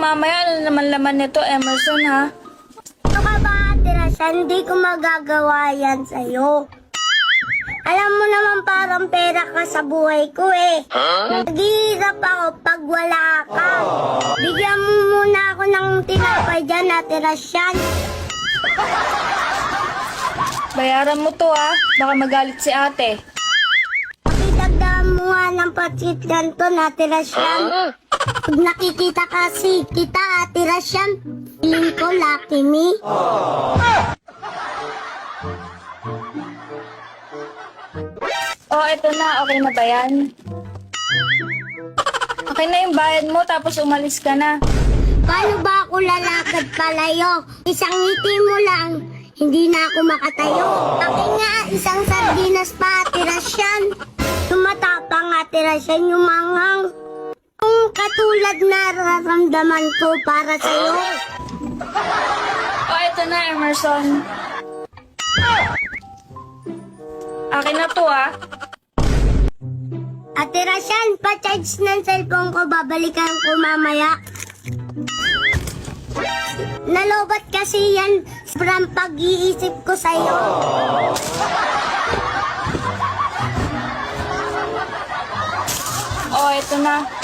mamaya. Ano naman laman nito, Emerson, ha? Ano ka ba, Ate Rasha? Hindi ko magagawa yan sa'yo. Alam mo naman parang pera ka sa buhay ko eh. Naghihirap ako pag wala ka. Bigyan mo muna ako ng tinapay dyan, Ate Rasha. Bayaran mo to, ha? Baka magalit si ate. Pakidagdagan mo nga ng patsit ganito, Ate Rasha. Pag nakikita kasi kita, Ate Rasha, feeling ko lucky me. Oh, eto na. Okay na ba yan? Okay na yung bayad mo, tapos umalis ka na. Paano ba ako lalakad palayo? Isang ngiti mo lang, hindi na ako makatayo. Akin nga, isang sardinas pa, Ate Rasyan. Tumatapang, Ate Rasyan, yung manghang. Kung katulad na nararamdaman ko para sa'yo. Oh, eto na, Emerson. Akin na to, ha? Ate Rasyan, pa-charge ng cellphone ko, babalikan ko mamaya. Nalobat kasi yan sobrang pag-iisip ko sa'yo. Oh, eto na.